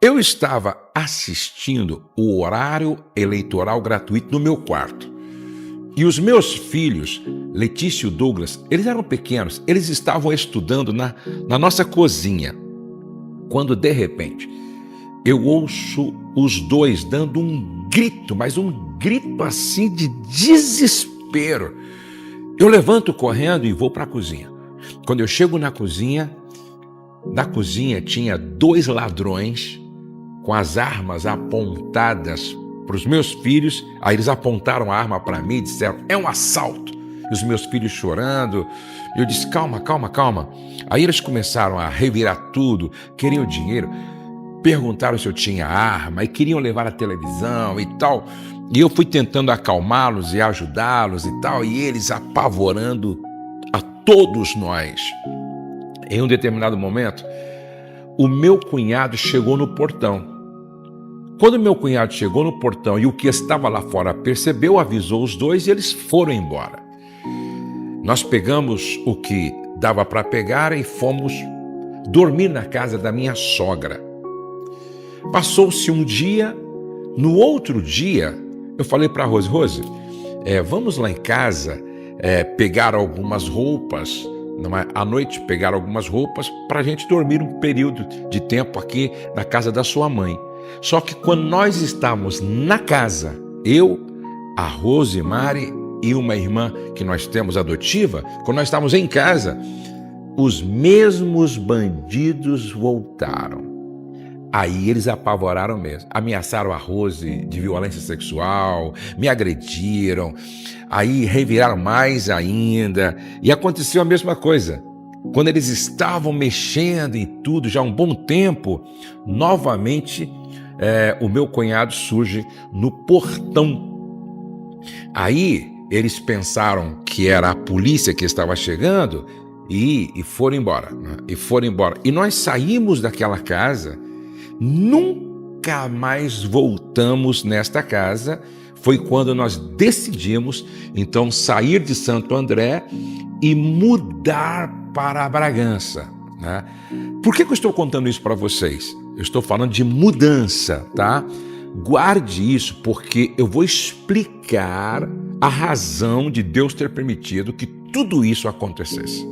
Eu estava assistindo o horário eleitoral gratuito no meu quarto. E os meus filhos, Letícia e o Douglas, eles eram pequenos, eles estavam estudando na nossa cozinha. Quando, de repente, eu ouço os dois dando um grito, mas um grito assim de desespero. Eu levanto correndo e vou para a cozinha. Quando eu chego na cozinha tinha dois ladrões com as armas apontadas para os meus filhos. Aí eles apontaram a arma para mim e disseram: é um assalto. E os meus filhos chorando. Eu disse: calma, calma, calma. Aí eles começaram a revirar tudo, queriam dinheiro, perguntaram se eu tinha arma e queriam levar a televisão e tal. E eu fui tentando acalmá-los e ajudá-los e tal, e eles apavorando a todos nós. Em um determinado momento, o meu cunhado chegou no portão. Quando meu cunhado chegou no portão e o que estava lá fora percebeu, avisou os dois e eles foram embora. Nós pegamos o que dava para pegar e fomos dormir na casa da minha sogra. Passou-se um dia, no outro dia, eu falei para a Rose: vamos lá em casa pegar algumas roupas, à noite pegar algumas roupas para a gente dormir um período de tempo aqui na casa da sua mãe. Só que quando nós estávamos na casa, eu, a Rosemary e uma irmã que nós temos adotiva, quando nós estávamos em casa, os mesmos bandidos voltaram. Aí eles apavoraram mesmo, ameaçaram a Rose de violência sexual, me agrediram, aí reviraram mais ainda, e aconteceu a mesma coisa. Quando eles estavam mexendo em tudo já há um bom tempo, novamente o meu cunhado surge no portão. Aí eles pensaram que era a polícia que estava chegando e foram embora, né? E nós saímos daquela casa. Nunca mais voltamos nesta casa. Foi quando nós decidimos, então, sair de Santo André e mudar para Bragança, né? Por que eu estou contando isso para vocês? Eu estou falando de mudança, tá? Guarde isso, porque eu vou explicar a razão de Deus ter permitido que tudo isso acontecesse.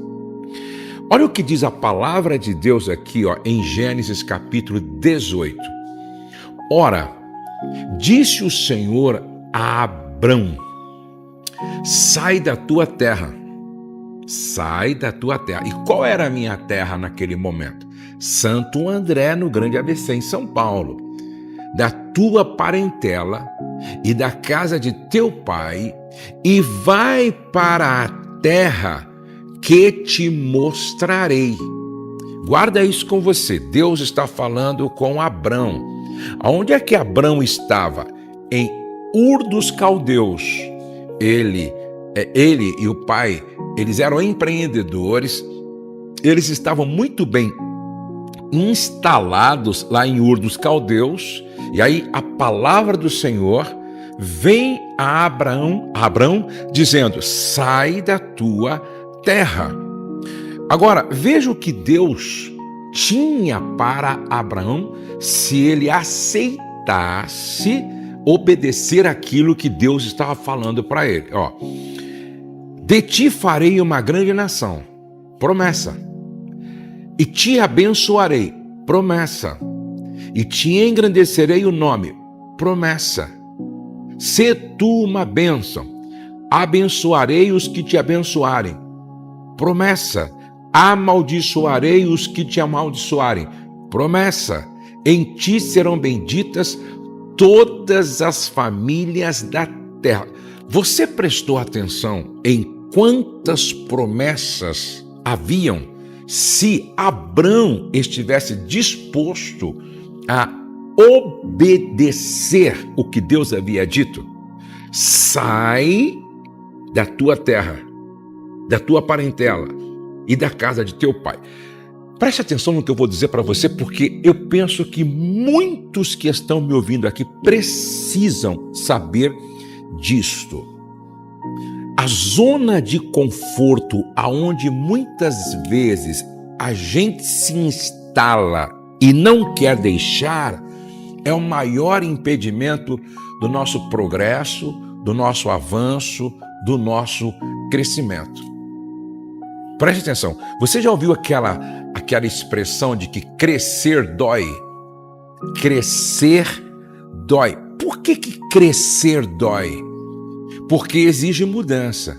Olha o que diz a palavra de Deus aqui, em Gênesis capítulo 18. Ora, disse o Senhor a Abrão: sai da tua terra. Sai da tua terra. E qual era a minha terra naquele momento? Santo André, no Grande ABC, em São Paulo. Da tua parentela e da casa de teu pai, e vai para a terra que te mostrarei. Guarda isso com você. Deus está falando com Abrão. Aonde é que Abrão estava? Em Ur dos Caldeus. Ele e o pai, eles eram empreendedores. Eles estavam muito bem instalados lá em Ur dos Caldeus. E aí a palavra do Senhor vem a Abrão dizendo: sai da tua terra. Agora, veja o que Deus tinha para Abraão se ele aceitasse obedecer aquilo que Deus estava falando para ele. De ti farei uma grande nação, promessa, e te abençoarei, promessa, e te engrandecerei o nome, promessa. Sê tu uma bênção, abençoarei os que te abençoarem, promessa. Amaldiçoarei os que te amaldiçoarem, promessa. Em ti serão benditas todas as famílias da terra. Você prestou atenção em quantas promessas haviam se Abrão estivesse disposto a obedecer o que Deus havia dito? Sai da tua terra, da tua parentela e da casa de teu pai. Preste atenção no que eu vou dizer para você, porque eu penso que muitos que estão me ouvindo aqui precisam saber disto. A zona de conforto aonde muitas vezes a gente se instala e não quer deixar é o maior impedimento do nosso progresso, do nosso avanço, do nosso crescimento. Preste atenção, você já ouviu aquela expressão de que crescer dói? Crescer dói. Por que crescer dói? Porque exige mudança.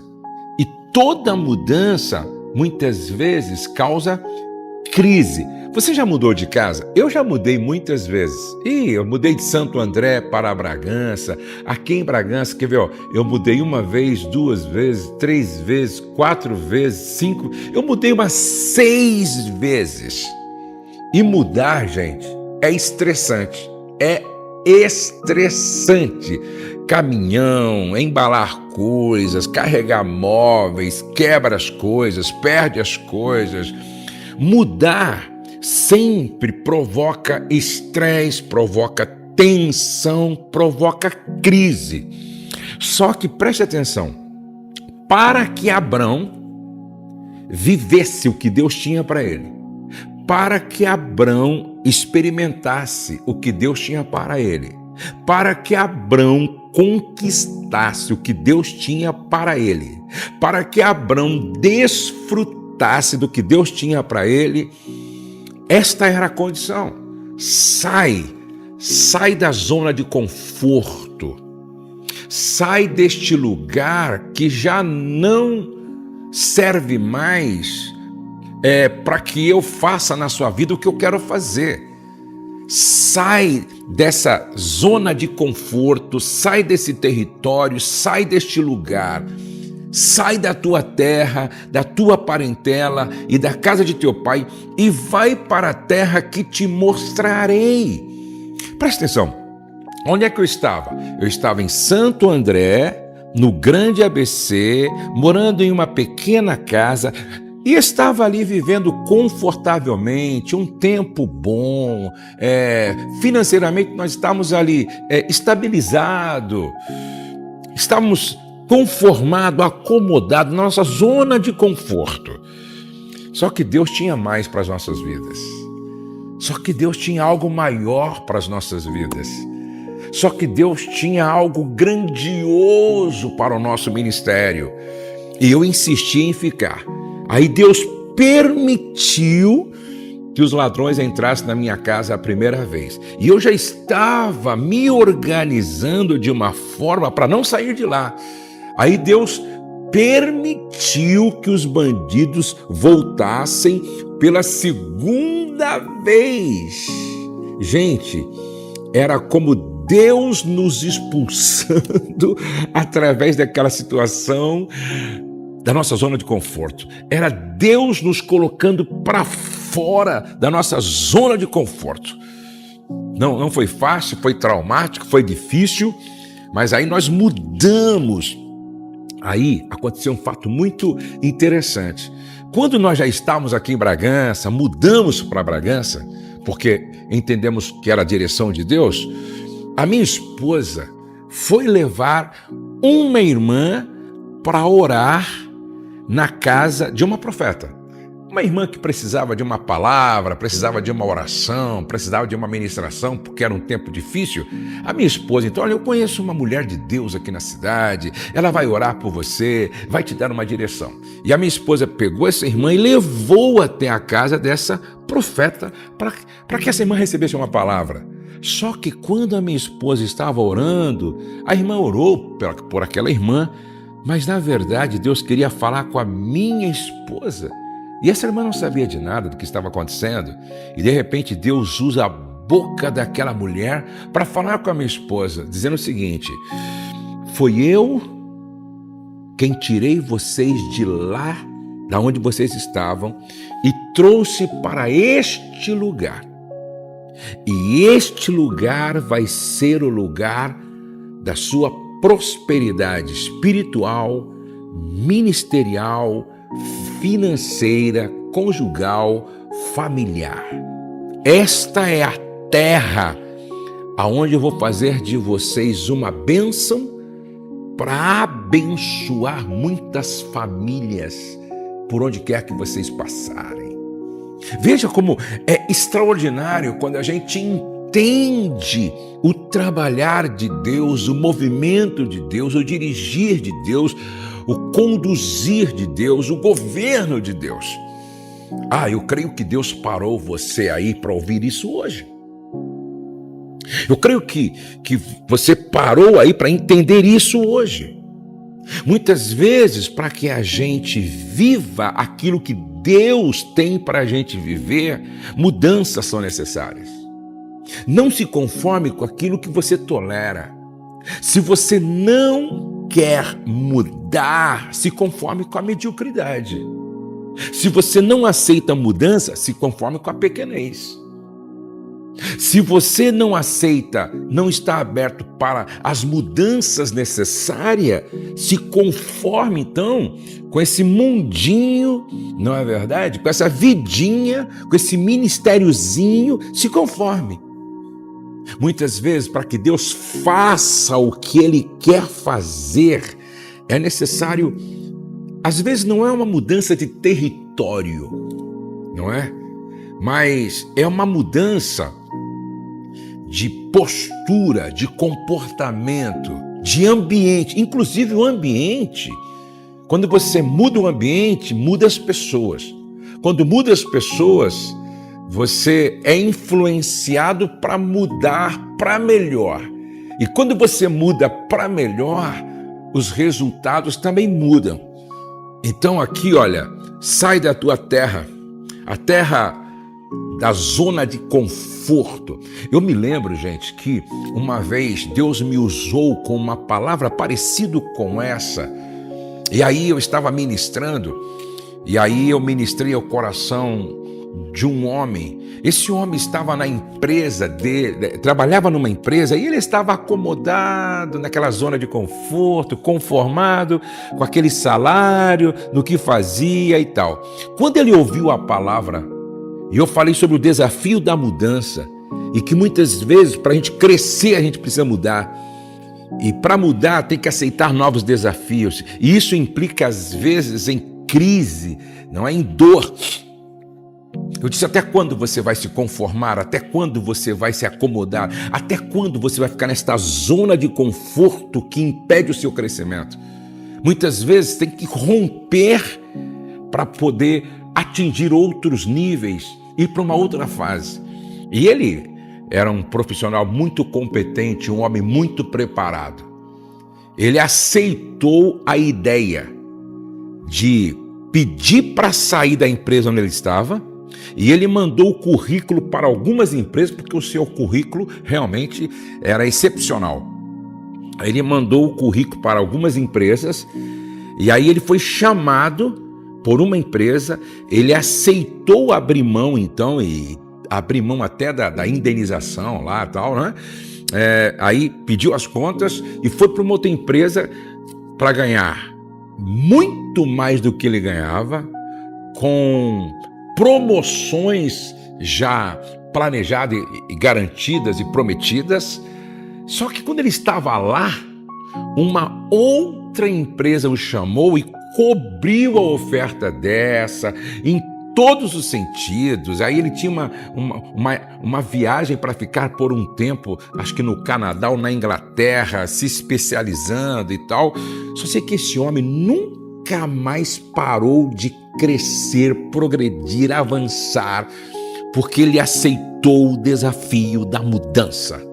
E toda mudança, muitas vezes, causa crise. Você já mudou de casa? Eu já mudei muitas vezes. Eu mudei de Santo André para Bragança. Aqui em Bragança, quer ver? Eu mudei 1 vez, 2 vezes, 3 vezes, 4 vezes, 5. Eu mudei umas 6 vezes. E mudar, gente, é estressante. É estressante. Caminhão, embalar coisas, carregar móveis, quebra as coisas, perde as coisas. Mudar sempre provoca estresse, provoca tensão, provoca crise. Só que preste atenção, para que Abrão vivesse o que Deus tinha para ele, para que Abrão experimentasse o que Deus tinha para ele, para que Abrão conquistasse o que Deus tinha para ele, para que Abrão desfrutasse do que Deus tinha para ele, esta era a condição. Sai da zona de conforto, sai deste lugar que já não serve mais para que eu faça na sua vida o que eu quero fazer. Sai dessa zona de conforto, sai desse território, sai deste lugar. Sai da tua terra, da tua parentela e da casa de teu pai e vai para a terra que te mostrarei. Presta atenção, onde é que eu estava? Eu estava em Santo André, no grande ABC, morando em uma pequena casa e estava ali vivendo confortavelmente, um tempo bom, financeiramente nós estávamos ali estabilizados, estávamos conformado, acomodado na nossa zona de conforto. Só que Deus tinha mais para as nossas vidas. Só que Deus tinha algo maior para as nossas vidas. Só que Deus tinha algo grandioso para o nosso ministério. E eu insisti em ficar. Aí Deus permitiu que os ladrões entrassem na minha casa a primeira vez. E eu já estava me organizando de uma forma para não sair de lá. Aí Deus permitiu que os bandidos voltassem pela segunda vez. Gente, era como Deus nos expulsando através daquela situação da nossa zona de conforto. Era Deus nos colocando para fora da nossa zona de conforto. Não foi fácil, foi traumático, foi difícil, mas aí nós mudamos. Aí aconteceu um fato muito interessante. Quando nós já estávamos aqui em Bragança, mudamos para Bragança, porque entendemos que era a direção de Deus, a minha esposa foi levar uma irmã para orar na casa de uma profeta. Uma irmã que precisava de uma palavra, precisava de uma oração, precisava de uma ministração, porque era um tempo difícil. A minha esposa, então, olha, eu conheço uma mulher de Deus aqui na cidade, ela vai orar por você, vai te dar uma direção. E a minha esposa pegou essa irmã e levou até a casa dessa profeta para que essa irmã recebesse uma palavra. Só que quando a minha esposa estava orando, a irmã orou por aquela irmã, mas na verdade Deus queria falar com a minha esposa. E essa irmã não sabia de nada do que estava acontecendo. E de repente Deus usa a boca daquela mulher para falar com a minha esposa, dizendo o seguinte: foi eu quem tirei vocês de lá, da onde vocês estavam, e trouxe para este lugar. E este lugar vai ser o lugar da sua prosperidade espiritual, ministerial, financeira, conjugal, familiar. Esta é a terra aonde eu vou fazer de vocês uma bênção para abençoar muitas famílias por onde quer que vocês passarem. Veja como é extraordinário quando a gente entende o trabalhar de Deus, o movimento de Deus, o dirigir de Deus, o conduzir de Deus, o governo de Deus. Eu creio que Deus parou você aí para ouvir isso hoje. Eu creio que você parou aí para entender isso hoje. Muitas vezes, para que a gente viva aquilo que Deus tem para a gente viver, mudanças são necessárias. Não se conforme com aquilo que você tolera. Se você não quer mudar, se conforme com a mediocridade. Se você não aceita mudança, se conforme com a pequenez. Se você não aceita, não está aberto para as mudanças necessárias, se conforme então com esse mundinho, não é verdade? Com essa vidinha, com esse ministériozinho, se conforme. Muitas vezes, para que Deus faça o que Ele quer fazer, é necessário, às vezes não é uma mudança de território, não é? Mas é uma mudança de postura, de comportamento, de ambiente. Inclusive o ambiente, quando você muda o ambiente, muda as pessoas. Quando muda as pessoas, você é influenciado para mudar para melhor. E quando você muda para melhor, os resultados também mudam. Então aqui, olha, sai da tua terra, a terra da zona de conforto. Eu me lembro, gente, que uma vez Deus me usou com uma palavra parecida com essa. E aí eu estava ministrando, e aí eu ministrei ao coração de um homem. Esse homem estava na empresa dele, trabalhava numa empresa, e ele estava acomodado naquela zona de conforto, conformado com aquele salário, no que fazia e tal. Quando ele ouviu a palavra, e eu falei sobre o desafio da mudança, e que muitas vezes para a gente crescer a gente precisa mudar. E para mudar tem que aceitar novos desafios. E isso implica às vezes em crise, não é? Em dor. Eu disse, até quando você vai se conformar? Até quando você vai se acomodar? Até quando você vai ficar nesta zona de conforto que impede o seu crescimento? Muitas vezes tem que romper para poder atingir outros níveis, ir para uma outra fase. E ele era um profissional muito competente, um homem muito preparado. Ele aceitou a ideia de pedir para sair da empresa onde ele estava, e ele mandou o currículo para algumas empresas, porque o seu currículo realmente era excepcional. Ele mandou o currículo para algumas empresas, e aí ele foi chamado por uma empresa, ele aceitou abrir mão então, e abrir mão até da indenização lá e tal, né? Aí pediu as contas e foi para uma outra empresa para ganhar muito mais do que ele ganhava, com promoções já planejadas e garantidas e prometidas. Só que quando ele estava lá, uma outra empresa o chamou e cobriu a oferta dessa em todos os sentidos. Aí ele tinha uma viagem para ficar por um tempo, acho que no Canadá ou na Inglaterra, se especializando e tal. Só sei que esse homem nunca mais parou de crescer, progredir, avançar, porque ele aceitou o desafio da mudança.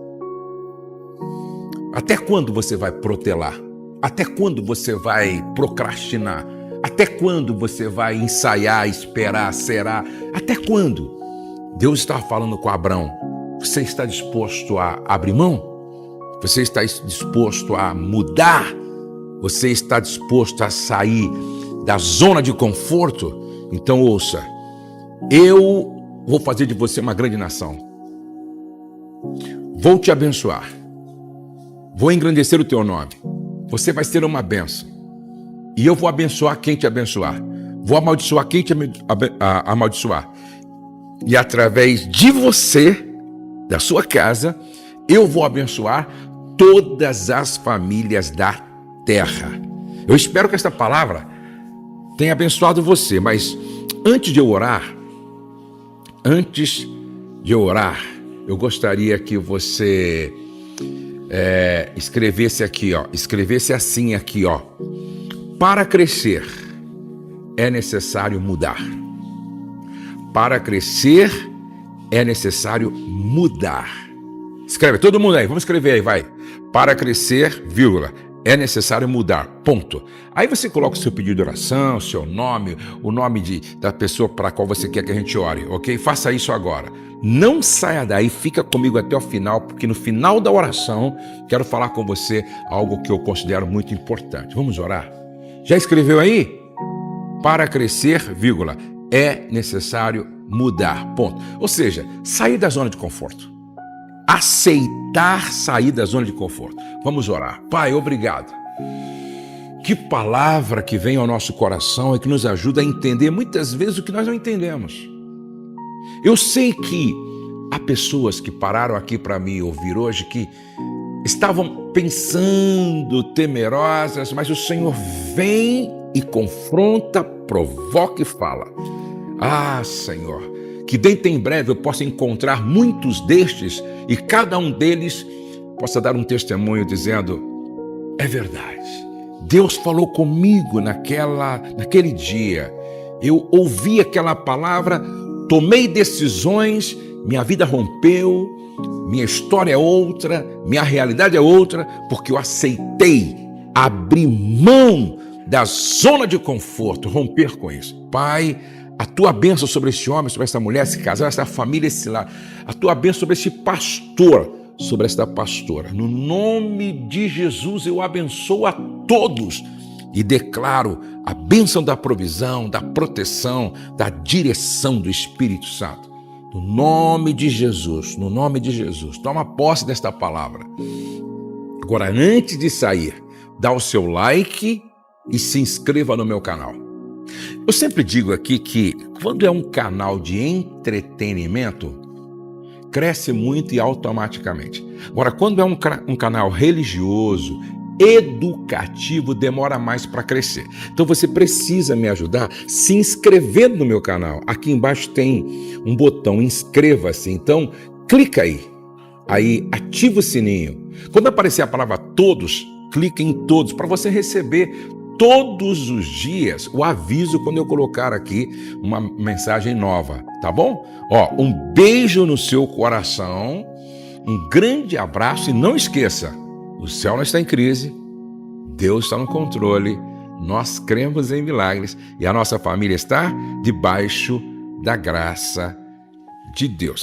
Até quando você vai protelar? Até quando você vai procrastinar? Até quando você vai ensaiar, esperar, será? Até quando? Deus estava falando com Abraão. Você está disposto a abrir mão? Você está disposto a mudar? Você está disposto a sair da zona de conforto? Então ouça, eu vou fazer de você uma grande nação. Vou te abençoar. Vou engrandecer o teu nome. Você vai ser uma bênção. E eu vou abençoar quem te abençoar. Vou amaldiçoar quem te amaldiçoar. E através de você, da sua casa, eu vou abençoar todas as famílias da terra. Eu espero que esta palavra tenha abençoado você, mas antes de eu orar, antes de orar, eu gostaria que você escrevesse aqui, escrevesse assim aqui, para crescer é necessário mudar. Para crescer é necessário mudar. Escreve, todo mundo aí, vamos escrever aí, vai. Para crescer, vírgula, é necessário mudar, ponto. Aí você coloca o seu pedido de oração, o seu nome, o nome da pessoa para a qual você quer que a gente ore, ok? Faça isso agora. Não saia daí, fica comigo até o final, porque no final da oração, quero falar com você algo que eu considero muito importante. Vamos orar? Já escreveu aí? Para crescer, vírgula, é necessário mudar, ponto. Ou seja, sair da zona de conforto. Aceitar sair da zona de conforto. Vamos orar. Pai, obrigado. Que palavra que vem ao nosso coração e que nos ajuda a entender muitas vezes o que nós não entendemos. Eu sei que há pessoas que pararam aqui para me ouvir hoje que estavam pensando, temerosas, mas o Senhor vem e confronta, provoca e fala. Ah, Senhor, que dentro em breve eu possa encontrar muitos destes e cada um deles possa dar um testemunho dizendo, é verdade, Deus falou comigo naquele dia, eu ouvi aquela palavra, tomei decisões, minha vida rompeu, minha história é outra, minha realidade é outra, porque eu aceitei abrir mão da zona de conforto, romper com isso. Pai, a tua bênção sobre este homem, sobre esta mulher, esse casal, essa família, esse lar, a tua bênção sobre este pastor, sobre esta pastora. No nome de Jesus eu abençoo a todos e declaro a bênção da provisão, da proteção, da direção do Espírito Santo. No nome de Jesus, no nome de Jesus. Toma posse desta palavra. Agora, antes de sair, dá o seu like e se inscreva no meu canal. Eu sempre digo aqui que quando é um canal de entretenimento, cresce muito e automaticamente. Agora, quando é um canal religioso, educativo, demora mais para crescer. Então você precisa me ajudar se inscrevendo no meu canal. Aqui embaixo tem um botão, inscreva-se. Então, clica aí. Aí, ativa o sininho. Quando aparecer a palavra todos, clique em todos para você receber todos os dias o aviso quando eu colocar aqui uma mensagem nova, tá bom? Um beijo no seu coração, um grande abraço e não esqueça, o céu não está em crise, Deus está no controle, nós cremos em milagres e a nossa família está debaixo da graça de Deus.